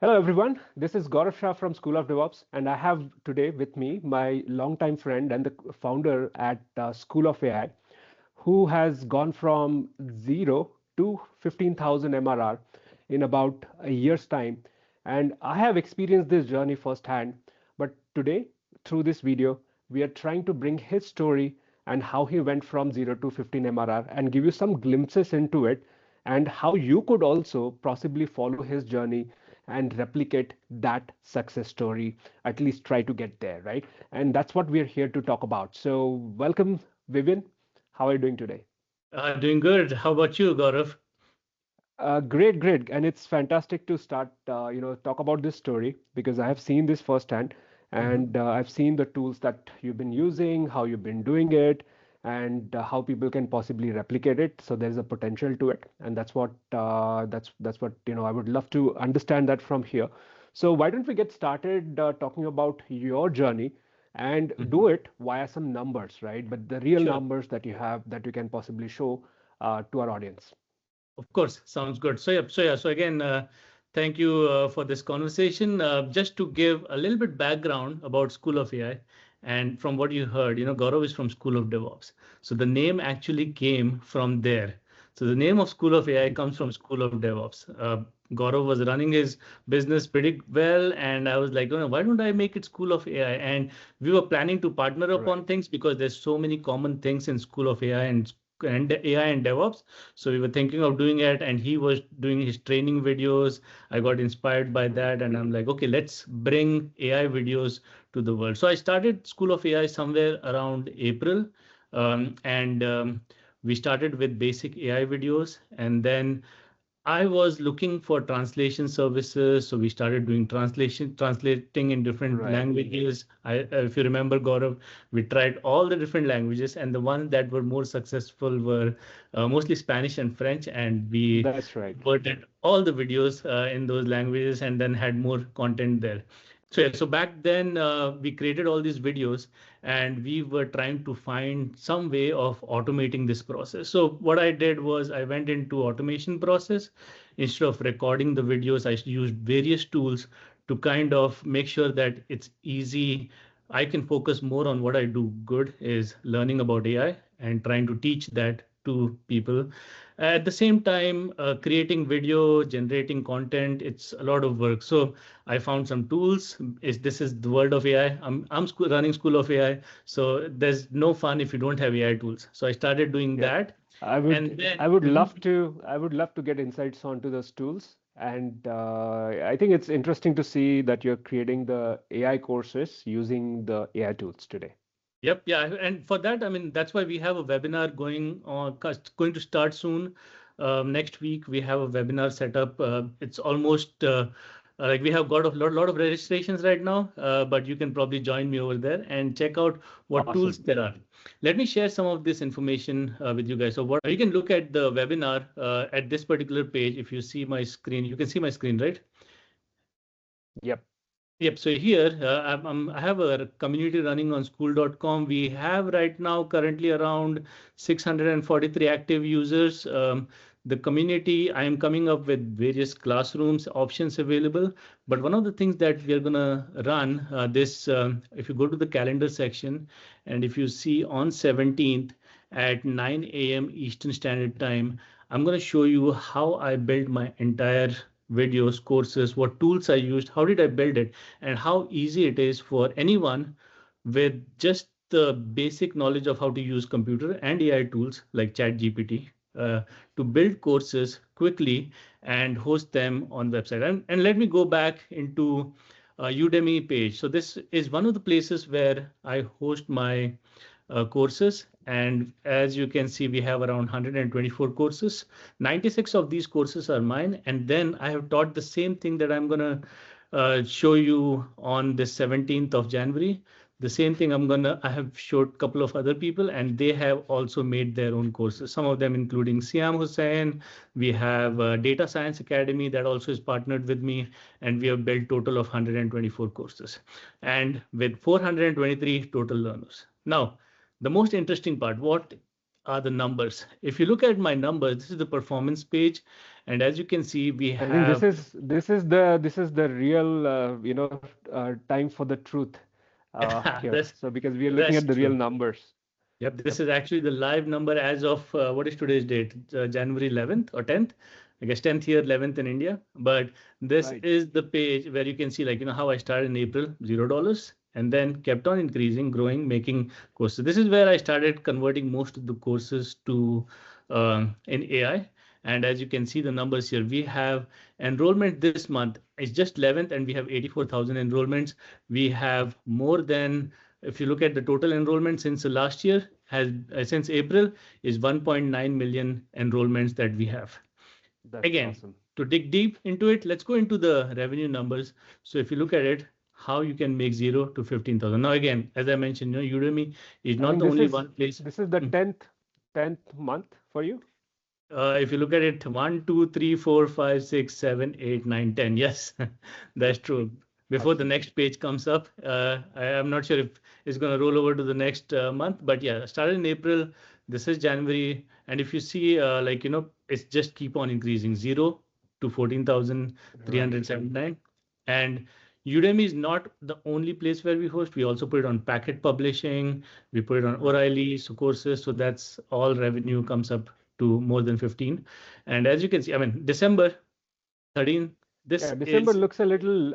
Hello, everyone. This is Gaurav Shah from School of DevOps, and I have today with me my longtime friend and the founder at School of AI, who has gone from zero to 15,000 MRR in about a year's time. And I have experienced this journey firsthand. But today, through this video, we are trying to bring his story and how he went from zero to 15 MRR and give you some glimpses into it and how you could also possibly follow his journey and replicate that success story, at least try to get there, right? And that's what we're here to talk about. So, welcome, Vivian. How are you doing today? Doing good. How about you, Gaurav? Great, great. And it's fantastic to start, talk about this story because I have seen this firsthand Mhm. and I've seen the tools that you've been using, how you've been doing it, and how people can possibly replicate it. So there's a potential to it, and that's what I would love to understand that from here. So why don't we get started talking about your journey and Mhm. do it via some numbers, right? But the real Sure. numbers that you have that you can possibly show to our audience. Of course. Sounds good. So again, thank you for this conversation. Just to give a little bit background about School of AI, and from what you heard, Gaurav is from School of DevOps. So the name actually came from there. So the name of School of AI comes from School of DevOps. Gaurav was running his business pretty well, and I was like, oh, why don't I make it School of AI? And we were planning to partner up on Right. things because there's so many common things in School of AI and AI and DevOps. So we were thinking of doing it, and he was doing his training videos. I got inspired by that, and I'm like, okay, let's bring AI videos to the world. So I started School of AI somewhere around April, and we started with basic AI videos, and then I was looking for translation services, so we started doing translating in different Right. languages. If you remember, Gaurav, we tried all the different languages, and the ones that were more successful were mostly Spanish and French, and we That's right. converted all the videos in those languages, and then had more content there. So yeah, so back then we created all these videos, and we were trying to find some way of automating this process. So what I did was I went into automation process. Instead of recording the videos, I used various tools to kind of make sure that it's easy. I can focus more on what I do good, is learning about AI and trying to teach that to people. At the same time, creating video, generating content, it's a lot of work. So I found some tools. This is the world of AI. Running School of AI, so there's no fun if you don't have AI tools. So I started doing Yep. that, I and would then I would Mhm. love to get insights onto those tools. And I think it's interesting to see that you're creating the AI courses using the AI tools today. Yep, yeah, and for that, I mean, that's why we have a webinar going to start soon. Next week, we have a webinar set up. It's almost like we have got a lot of registrations right now, but you can probably join me over there and check out what tools Awesome. there are. Let me share some of this information with you guys. So what you can look at the webinar at this particular page. If you see my screen, you can see my screen, right? Yep. Yep. So here I have a community running on school.com. We have right now currently around 643 active users. The community, I am coming up with various classrooms options available. But one of the things that we are going to run if you go to the calendar section and if you see on 17th at 9 a.m. Eastern Standard Time, I'm going to show you how I built my entire videos, courses, what tools I used, how did I build it, and how easy it is for anyone with just the basic knowledge of how to use computer and AI tools like ChatGPT to build courses quickly and host them on website. And let me go back into Udemy page. So this is one of the places where I host my courses. And as you can see, we have around 124 courses. 96 of these courses are mine. And then I have taught the same thing that I'm going to show you on the 17th of January. The same thing I have showed a couple of other people, and they have also made their own courses. Some of them including Siam Hussain. We have Data Science Academy that also is partnered with me, and we have built total of 124 courses and with 423 total learners. Now, the most interesting part, what are the numbers. If you look at my numbers, this is the performance page, and as you can see, we I think have this is the real time for the truth here. that's So because we are looking that's at the real true. numbers. Yep, this Yep. is actually the live number as of what is today's date? January 11th or 10th? I guess 10th here, 11th in India. But this Right. is the page where you can see, like, how I started in April, $0, and then kept on increasing, growing, making courses. This is where I started converting most of the courses to in AI. And as you can see the numbers here, we have enrollment this month. It's just 11th, and we have 84,000 enrollments. We have more than, if you look at the total enrollment since the last year, has since April, is 1.9 million enrollments that we have. That's Again, awesome. to dig deep into it, let's go into the revenue numbers. So if you look at it, how you can make 0 to 15,000. Now, again, as I mentioned, Udemy is I not think the only one place. this is the 10th month for you. If you look at it, 1, 2, 3, 4, 5, 6, 7, 8, 9, 10. Yes, that's true. Before the next page comes up, I am not sure if it's going to roll over to the next month, but yeah, started in April. This is January, and if you see, it's just keep on increasing, 0 to 14,379, and Udemy is not the only place where we host. We also put it on Packet Publishing. We put it on O'Reilly, so courses. So that's all revenue comes up to more than 15. And as you can see, I mean, December 13, this December is, looks a little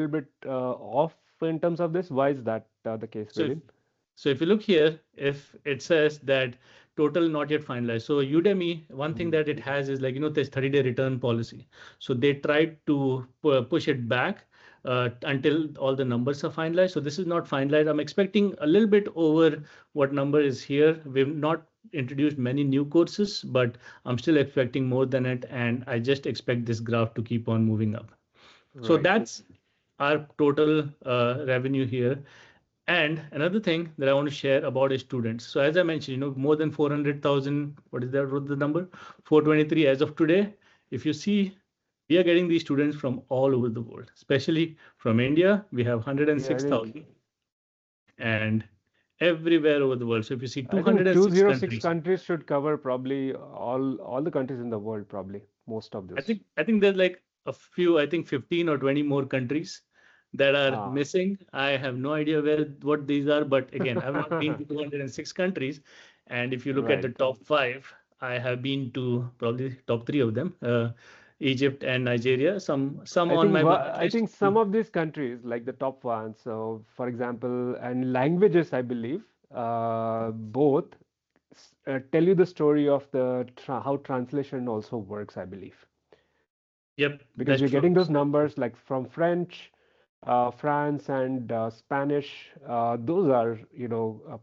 bit off in terms of this. Why is that the case, so if, William? so if you look here, if it says that total not yet finalized. So Udemy, one thing that it has is, like, there's 30-day return policy. So they tried to push it back until all the numbers are finalized. So this is not finalized. I'm expecting a little bit over what number is here. We've not introduced many new courses, but I'm still expecting more than it. And I just expect this graph to keep on moving up. So Right. that's our total revenue here. And another thing that I want to share about is students. So as I mentioned, more than 400,000, what is that, wrote the number? 423 as of today. If you see, we are getting these students from all over the world, especially from India. We have 106,000 and everywhere over the world. So if you see, I think 206 206 countries. countries should cover probably all the countries in the world, probably most of this. I think there's like a few, I think 15 or 20 more countries that are missing. I have no idea what these are, but again, I've not been to 206 countries. And if you look at the top 5, I have been to probably top 3 of them, Egypt and Nigeria. Some on my bucket I list. think some of these countries, like the top ones, so for example, and languages, I believe, both tell you the story of how translation also works, I believe. Yep, Because you're getting those numbers like from French, France, and Spanish. Those are,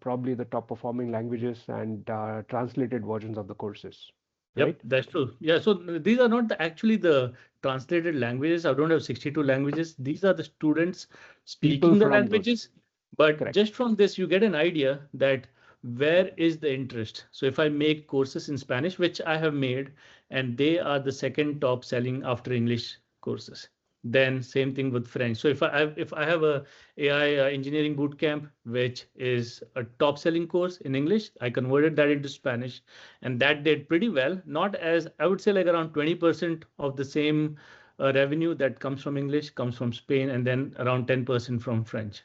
probably the top performing languages and translated versions of the courses. Yep, Right? that's true. Yeah, so these are not actually the translated languages. I don't have 62 languages. These are the students speaking the languages. But just from this, you get an idea that where is the interest. So if I make courses in Spanish, which I have made, and they are the second top selling after English courses. Then same thing with French. So if I have a AI engineering bootcamp, which is a top selling course in English, I converted that into Spanish, and that did pretty well. Not as, I would say, like around 20% of the same revenue that comes from English comes from Spain, and then around 10% from French.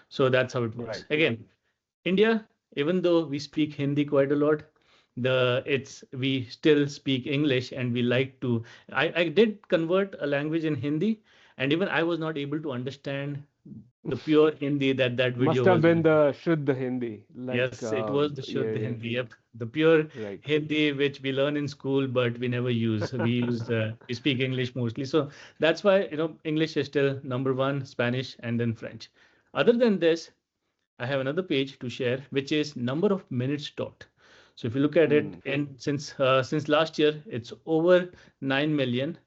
So that's how it works. Again, India, even though we speak Hindi quite a lot, we still speak English, and we like to. I did convert a language in Hindi, and even I was not able to understand the pure Hindi that video must have been the Shuddha Hindi. Yes, it was the Shuddha Hindi. Yep, the pure Hindi which we learn in school, but we never use. We speak English mostly. So that's why English is still number 1, Spanish, and then French. Other than this, I have another page to share, which is number of minutes taught. So if you look at it, and since last year, it's over 9 million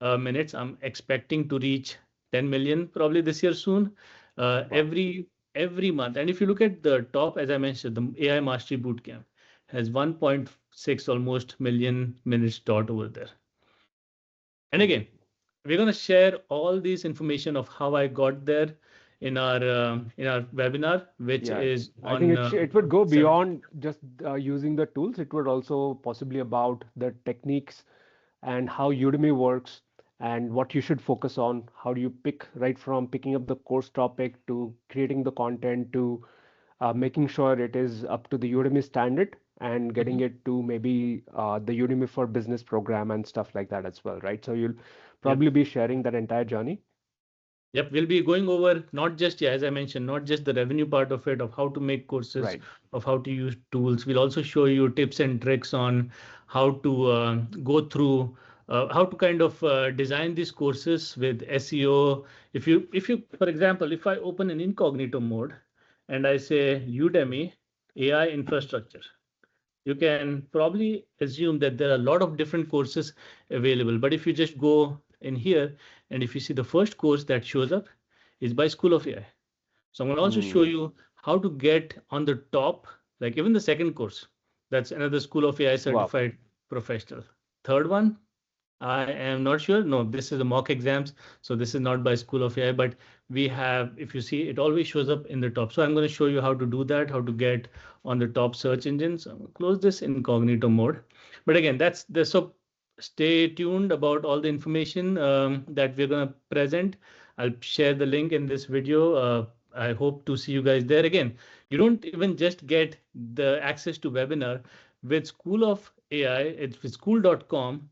minutes. I'm expecting to reach 10 million probably this year soon. Every month. And if you look at the top, as I mentioned, the AI Mastery Bootcamp has 1.6 almost million minutes taught over there. And again, we're going to share all this information of how I got there in our webinar, which Yeah, is I think on it would go 7. beyond just using the tools. It would also possibly about the techniques and how Udemy works and what you should focus on. How do you pick right from picking up the course topic to creating the content to making sure it is up to the Udemy standard and getting Mhm. it to maybe the Udemy for Business program and stuff like that as well, right? So you'll Yep. probably be sharing that entire journey. Yep, we'll be going over not just, yeah, as I mentioned, not just the revenue part of it, of how to make courses, Right. of how to use tools. We'll also show you tips and tricks on how to go through, how to kind of design these courses with SEO. If you, for example, if I open an incognito mode and I say Udemy AI infrastructure, you can probably assume that there are a lot of different courses available. But if you just go in here and if you see the first course that shows up is by School of AI. So I'm going to also show Hmm. you how to get on the top, like even the second course. That's another School of AI Wow. certified professional. Third one, I am not sure. No, this is a mock exams. So this is not by School of AI, but we have, if you see, it always shows up in the top. So I'm going to show you how to do that, how to get on the top search engines. I'm going to close this incognito mode. But again, that's the, so stay tuned about all the information that we're going to present. I'll share the link in this video. I hope to see you guys there. Again, you don't even just get the access to webinar with School of AI. It's with school.com.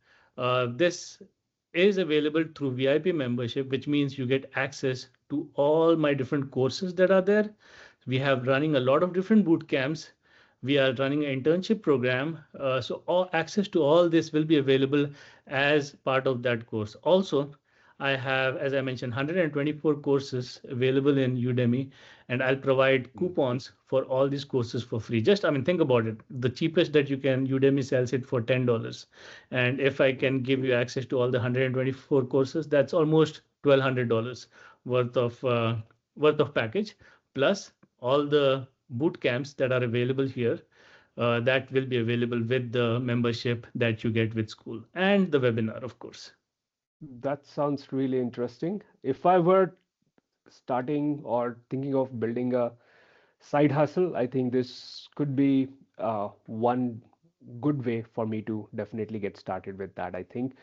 This is available through VIP membership, which means you get access to all my different courses that are there. We have running a lot of different boot camps. We are running an internship program. So all access to all this will be available as part of that course. Also, I have, as I mentioned, 124 courses available in Udemy, and I'll provide Hmm. coupons for all these courses for free. Just, I mean, think about it. The cheapest that you can, Udemy sells it for $10. And if I can give you access to all the 124 courses, that's almost $1,200 worth of worth of package, plus all the boot camps that are available here. That will be available with the membership that you get with school and the webinar, of course. That sounds really interesting. If I were starting or thinking of building a side hustle, I think this could be one good way for me to definitely get started with that, I think.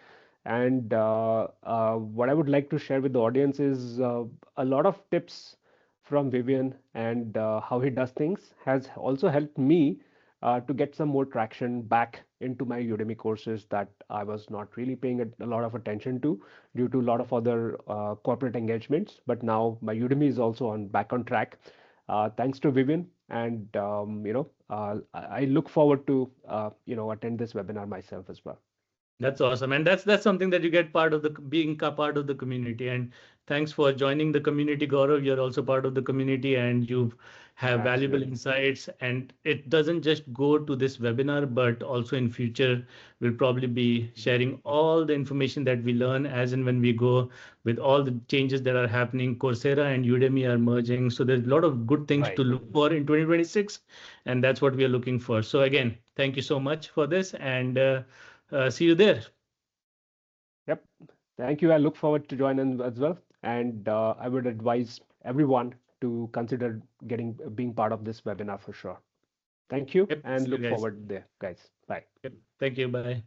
And what I would like to share with the audience is a lot of tips from Vivian and how he does things has also helped me to get some more traction back into my Udemy courses that I was not really paying a lot of attention to due to a lot of other corporate engagements. But now my Udemy is also on back on track, thanks to Vivian. And I look forward to attend this webinar myself as well. That's awesome, and that's something that you get part of the being a part of the community. And thanks for joining the community, Gaurav. You're also part of the community, and you have valuable Absolutely. insights. And it doesn't just go to this webinar, but also in future, we'll probably be sharing all the information that we learn as and when we go with all the changes that are happening. Coursera and Udemy are merging, so there's a lot of good things Right. to look for in 2026, and that's what we are looking for. So again, thank you so much for this, and see you there. Yep. Thank you. I look forward to joining as well. And I would advise everyone to consider being part of this webinar for sure. Thank you Yep. and See you look guys. forward there, guys. Bye. Yep. Thank you. Bye.